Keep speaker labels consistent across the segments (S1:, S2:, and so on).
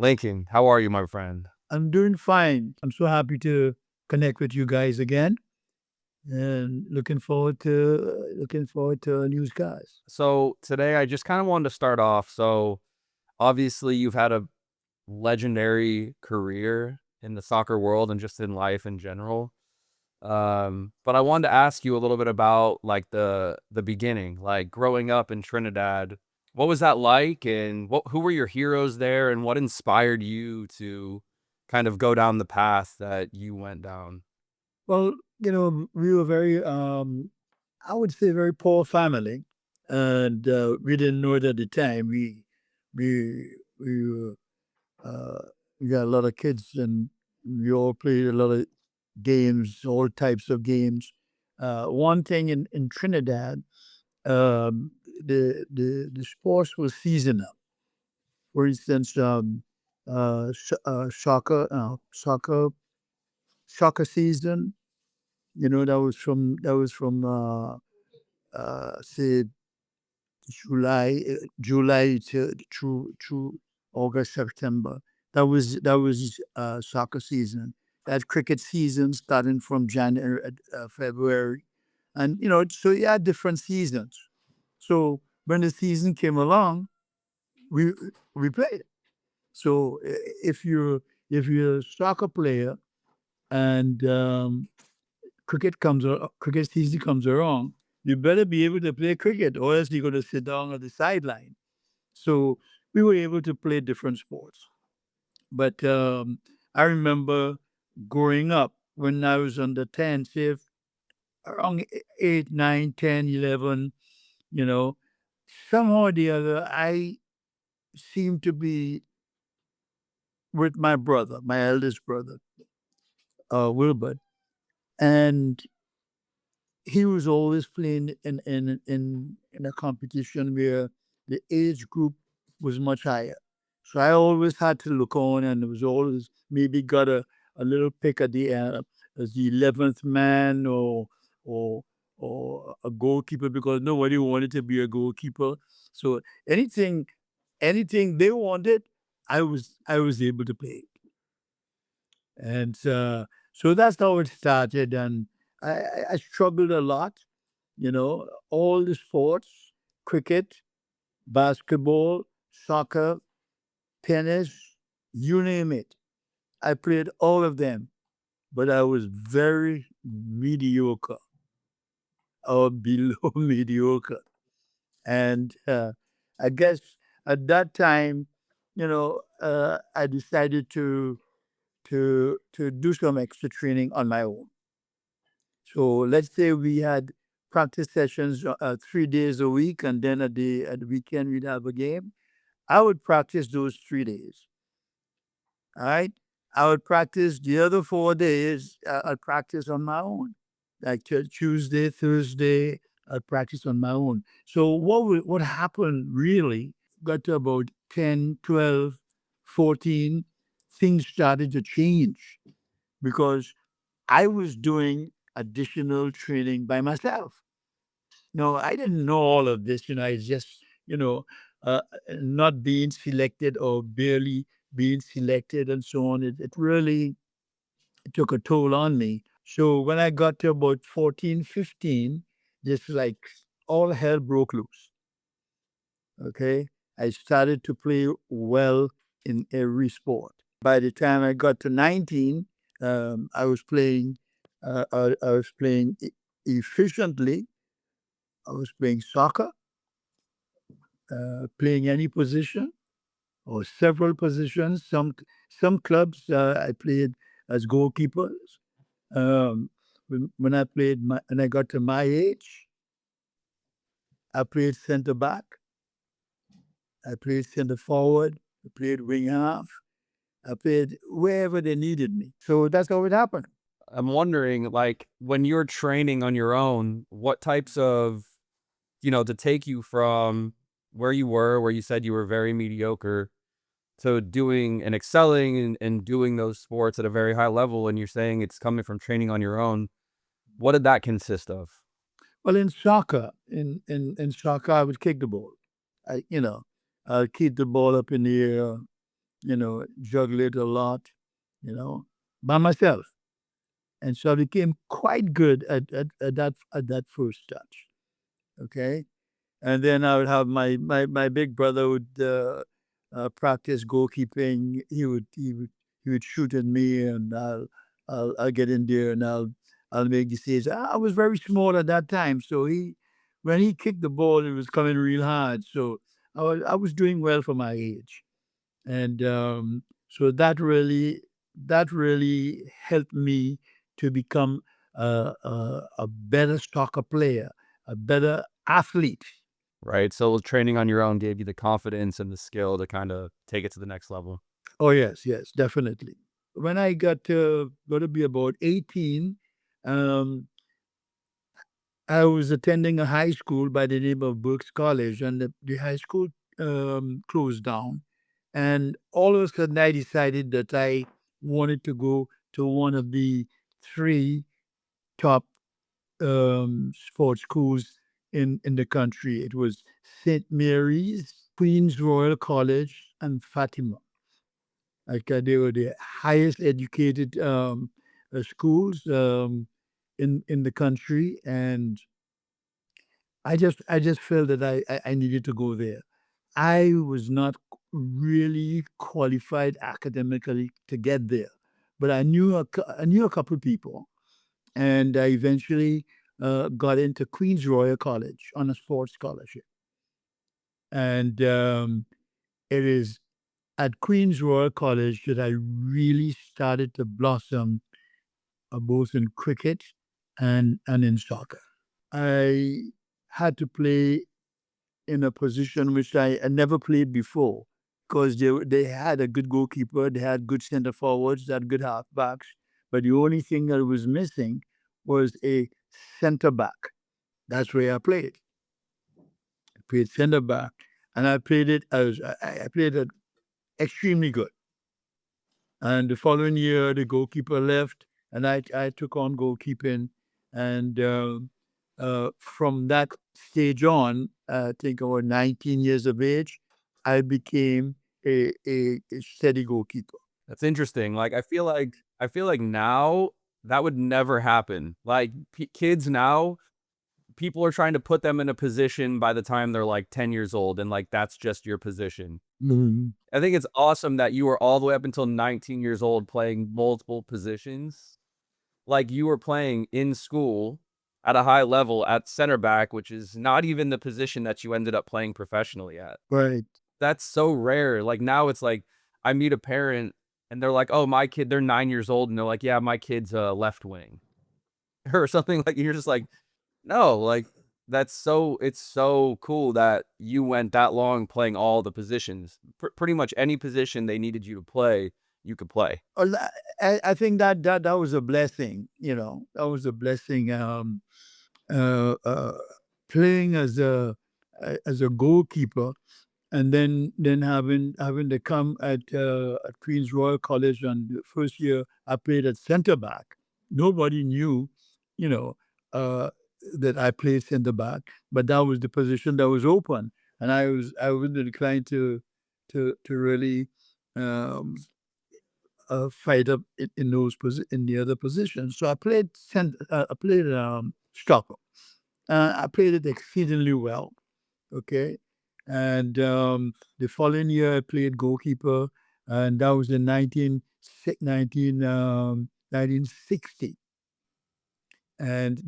S1: Lincoln, how are you, my friend?
S2: I'm doing fine. I'm so happy to connect with you guys again, and looking forward to newscasts.
S1: So today I just kind of wanted to start off. So obviously you've had a legendary career in the soccer world and just in life in general. But I wanted to ask you a little bit about like the beginning, like growing up in Trinidad. What was that like, and who were your heroes there, and what inspired you to kind of go down the path that you went down?
S2: Well, we were very, I would say, very poor family, and we didn't know it at the time. We were, uh, we got a lot of kids, and we all played a lot of games, all types of games. One thing in Trinidad, the sports was seasonal. For instance, soccer season. That was from say July to through August, September. That was soccer season. That cricket season starting from January, February, and so you had different seasons. So when the season came along, we we played. So if you're a soccer player and cricket season comes around, you better be able to play cricket, or else you're going to sit down on the sideline. So we were able to play different sports. But I remember growing up when I was under 10, say around 8, 9, 10, 11, you know, somehow or the other, I seemed to be with my brother, my eldest brother, Wilbert. And he was always playing in a competition where the age group was much higher. So I always had to look on, and it was always maybe got a little pick at the end as the 11th man, or or a goalkeeper, because nobody wanted to be a goalkeeper. So anything anything they wanted, I was able to play. And so that's how it started. And I struggled a lot, all the sports: cricket, basketball, soccer, tennis, you name it. I played all of them, but I was very mediocre or below mediocre. And I guess at that time, I decided to do some extra training on my own. So let's say we had practice sessions 3 days a week, and then at the weekend we'd have a game. I would practice those 3 days. All right. I would practice the other 4 days. I'd practice on my own. Like Tuesday, Thursday, I'd practice on my own. So what happened really got to about 10, 12, 14, things started to change because I was doing additional training by myself. No, I didn't know all of this. I just, not being selected or barely being selected and so on. It really took a toll on me. So when I got to about 14, 15, just like all hell broke loose. Okay. I started to play well in every sport. By the time I got to 19, I was playing efficiently. I was playing soccer, playing any position or several positions. Some clubs I played as goalkeepers. When I got to my age, I played center back. I played center forward. I played wing half. I played wherever they needed me. So that's how it happened.
S1: I'm wondering, like, when you're training on your own, what types of, to take you from where you were, where you said you were very mediocre, to doing and excelling and doing those sports at a very high level, and you're saying it's coming from training on your own. What did that consist of?
S2: Well, in soccer, I would kick the ball. I, you know, I'd keep the ball up in the air, juggle it a lot, you know, by myself. And so I became quite good at that first touch. Okay. And then I would have my big brother would practice goalkeeping. He would shoot at me, and I'll get in there, and I'll make the saves. I was very small at that time, so when he kicked the ball, it was coming real hard. So I was doing well for my age, and so that really helped me to become a better soccer player, a better athlete.
S1: Right? So training on your own gave you the confidence and the skill to kinda take it to the next level.
S2: Oh yes, yes, definitely. When I got to be about 18, um, I was attending a high school by the name of Brooks College, and the high school closed down. And all of a sudden, I decided that I wanted to go to one of the three top sports schools in the country. It was St. Mary's, Queen's Royal College, and Fatima. Like they were the highest educated schools in the country, and I just felt that I needed to go there. I was not really qualified academically to get there, but I knew a couple of people, and I eventually got into Queen's Royal College on a sports scholarship. And it is at Queen's Royal College that I really started to blossom, both in cricket and in soccer. I had to play in a position which I had never played before, because they had a good goalkeeper, they had good center forwards, they had good halfbacks, but the only thing that was missing was a center back. That's where I played. I played center back, and I played it extremely good. And the following year, the goalkeeper left, and I took on goalkeeping. And from that stage on, I think I was 19 years of age, I became a steady goalkeeper.
S1: That's interesting. Like, I feel like now that would never happen. Like, kids now, people are trying to put them in a position by the time they're, like, 10 years old, and, like, that's just your position.
S2: Mhm.
S1: I think it's awesome that you were all the way up until 19 years old playing multiple positions. Like, you were playing in school at a high level at center back, which is not even the position that you ended up playing professionally at.
S2: Right.
S1: That's so rare. Like, now it's like, I meet a parent and they're like, "Oh, my kid," they're 9 years old, and they're like, "Yeah, my kid's a left wing," or something. Like, you're just like, "No," like, it's so cool that you went that long playing all the positions. Pretty much any position they needed you to play, you could play.
S2: I think that was a blessing. That was a blessing. Uh, uh, Playing as a goalkeeper, and then having to come at Queen's Royal College. On the first year, I played at center back. Nobody knew, you know, uh, that I played center back, but that was the position that was open, and I was inclined to really um, fight up in the other positions. So I played stopper. I played it exceedingly well. Okay. And the following year, I played goalkeeper, and that was in 1960. And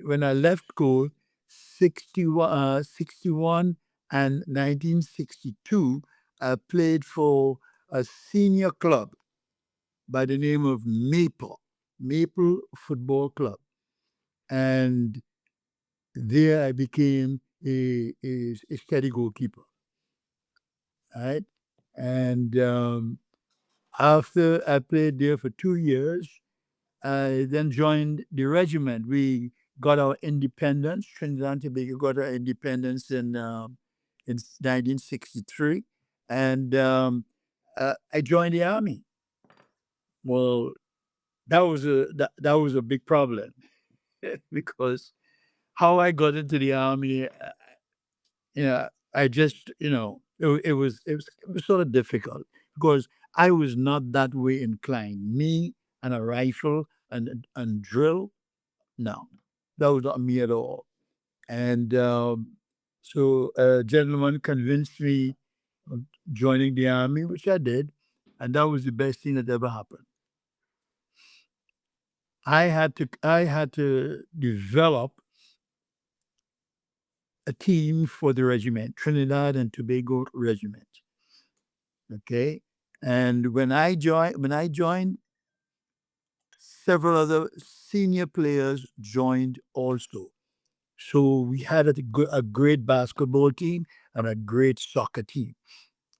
S2: when I left school, 61 and 1962, I played for a senior club by the name of Maple Football Club. And there I became a steady goalkeeper. Right? And after I played there for 2 years, I then joined the regiment. We got our independence. Trinidad and Tobago got our independence in 1963, and I joined the army. Well, that was a big problem because how I got into the army, I just it was sort of difficult because I was not that way inclined. Me and a rifle and drill, no, that was not me at all. And so a gentleman convinced me of joining the army, which I did, and that was the best thing that ever happened. I had to develop a team for the regiment, Trinidad and Tobago Regiment. Okay, and when I joined, several other senior players joined also. So we had a great basketball team and a great soccer team,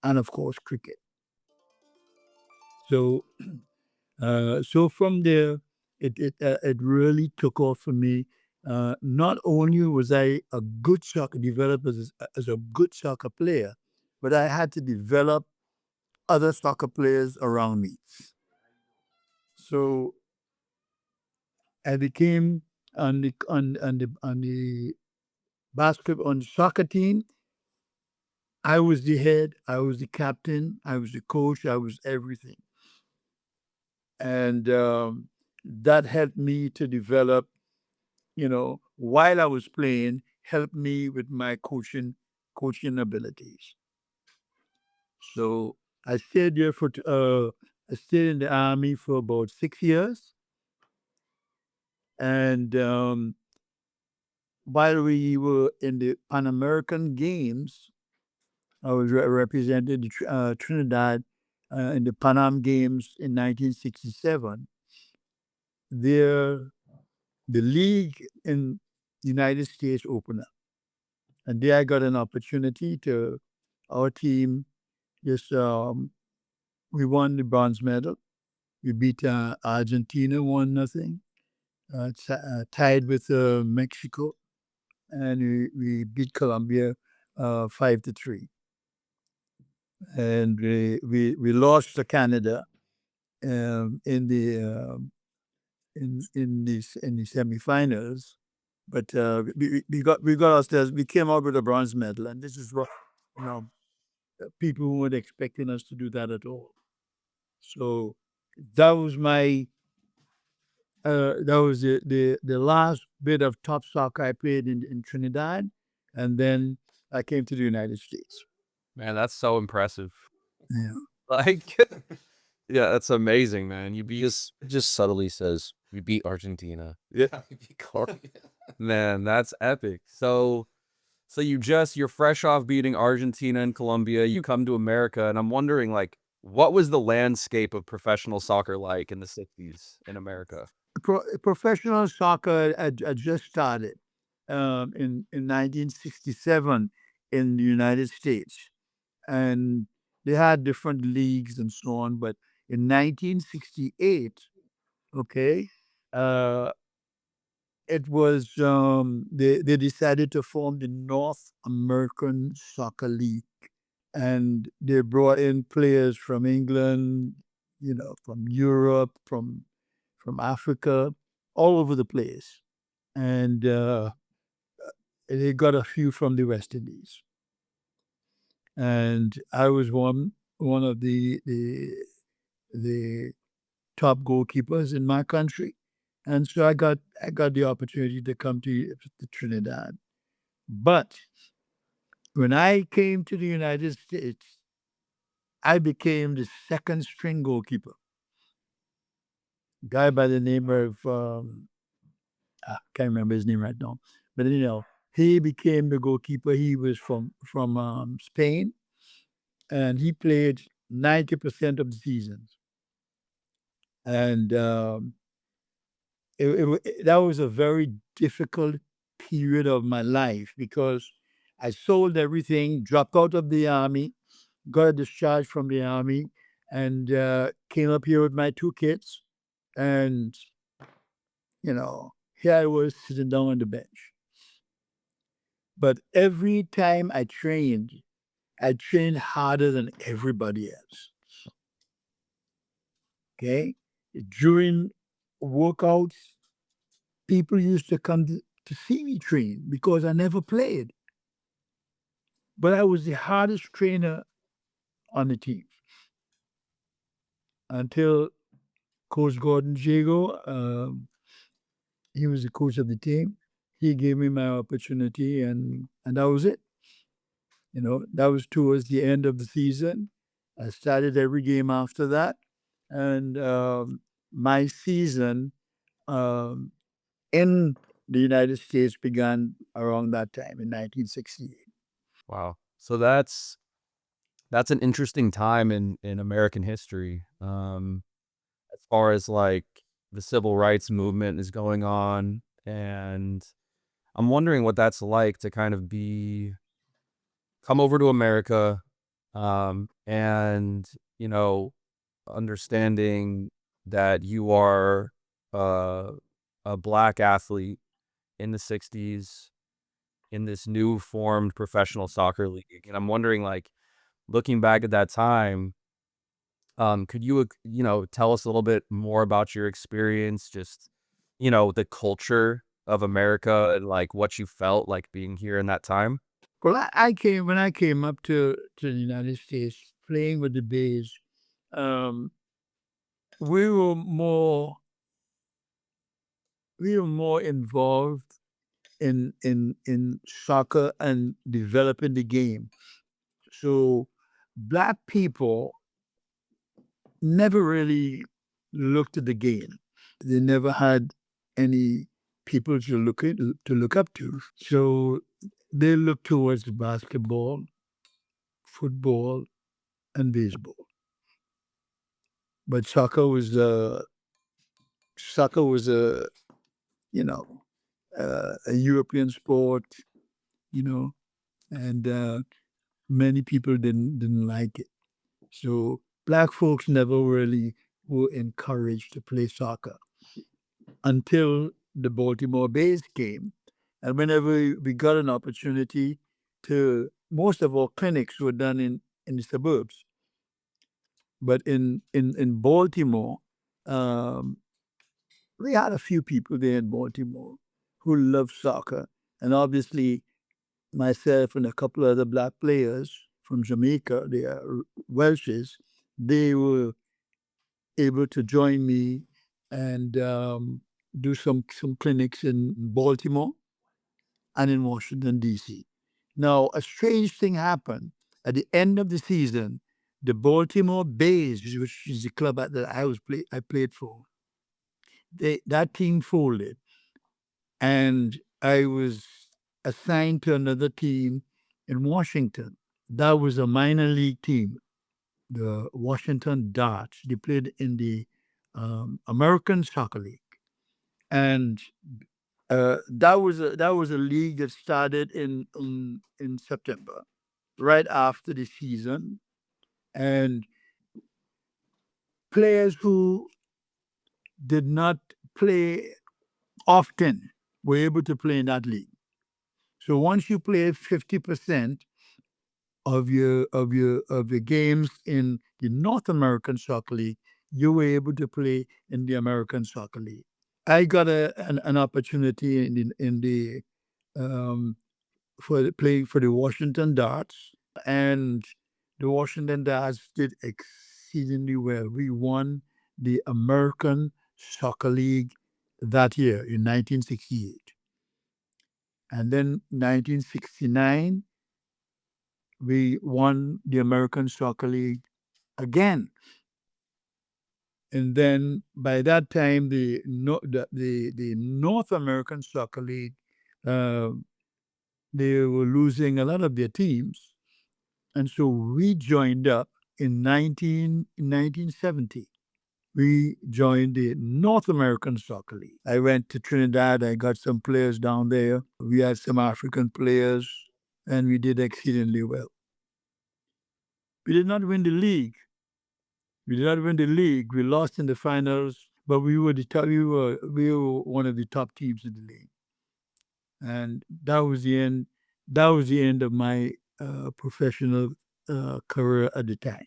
S2: and of course cricket. So so from there, it really took off for me. Not only was I a good soccer developed as a good soccer player, but I had to develop other soccer players around me. So I became on the basketball on the soccer team. I was the head, I was the captain, I was the coach, I was everything, and that helped me to develop. While I was playing, helped me with my coaching abilities. So I stayed there I stayed in the army for about 6 years, and while we were in the Pan American Games, I was represented Trinidad in the Pan Am Games in 1967. There, the league in the United States opened up, and there I got an opportunity to our team. Just we won the bronze medal. We beat Argentina 1-0. Tied with Mexico, and we beat Colombia 5-3. And we lost to Canada in the semifinals, but we got ourselves. We came out with a bronze medal, and this is what you know people weren't expecting us to do that at all. So that was the last bit of top soccer I played in Trinidad, and then I came to the United States.
S1: Man, that's so impressive.
S2: Yeah.
S1: Like, yeah, that's amazing, man. You beat
S3: Just subtly says we beat Argentina.
S1: yeah,
S3: We beat Colombia.
S1: man, that's epic. So you're fresh off beating Argentina and Colombia. You come to America, and I'm wondering, like, what was the landscape of professional soccer like in the 60s in America?
S2: Professional soccer had just started in 1967 in the United States, and they had different leagues and so on. But in 1968, okay, uh, it was they decided to form the North American Soccer League, and they brought in players from England, from Europe, from Africa, all over the place, and they got a few from the West Indies, and I was one of the top goalkeepers in my country, and so I got the opportunity to come to Trinidad. But when I came to the United States, I became the second string goalkeeper. Guy by the name of I can't remember his name right now, but he became the goalkeeper. He was from Spain, and he played 90% of the seasons. And that was a very difficult period of my life because I sold everything, dropped out of the army, got a discharge from the army, and came up here with my two kids. And, here I was sitting down on the bench. But every time I trained harder than everybody else. Okay? During workouts, people used to come to see me train because I never played. But I was the hardest trainer on the team. until Coach Gordon Jago, he was the coach of the team. He gave me my opportunity, and that was it. That was towards the end of the season. I started every game after that, and my season um, in the United States began around that time in 1968.
S1: Wow. So that's an interesting time in American history. As far as like the civil rights movement is going on, and I'm wondering what that's like to kind of be come over to America, and you know, understanding that you are uh, a black athlete in the '60s in this new formed professional soccer league, and I'm wondering, like, looking back at that time, could you, tell us a little bit more about your experience, just, the culture of America and, like, what you felt like being here in that time?
S2: Well, when I came up to the United States playing with the Bays, um, we were more involved in soccer and developing the game. So black people never really looked at the game. They never had any people to look up to. So they looked towards basketball, football, and baseball. But soccer was you know a European sport, you know, and many people didn't like it. So black folks never really were encouraged to play soccer until the Baltimore Bays came. And whenever we got an opportunity most of our clinics were done in the suburbs. But in Baltimore, um, we had a few people there in Baltimore who loved soccer. And obviously, myself and a couple of other black players from Jamaica, they are Welshes, they were able to join me and do some clinics in Baltimore and in Washington, D.C. Now, a strange thing happened. At the end of the season, the Baltimore Bays, which is the club that I played for, that team folded, and I was assigned to another team in Washington. That was a minor league team, the Washington Darts. They played in the American Soccer League, and that was a league that started in September, right after the season, and players who did not play often were able to play in that league. So once you play 50% of your games in the North American Soccer League, you were able to play in the American Soccer League. I got an opportunity in the um, playing for the Washington Darts, and the Washington Darts did exceedingly well. We won the American Soccer League that year in 1968, and then 1969 we won the American Soccer League again. And then by that time, the North American Soccer League, uh, they were losing a lot of their teams. And so we joined up in 1970. We joined the North American Soccer League. I went to Trinidad. I got some players down there. We had some African players, and we did exceedingly well. We did not win the league. We did not win the league. We lost in the finals, but we were one of the top teams in the league, and that was the end. That was the end of my professional career at the time.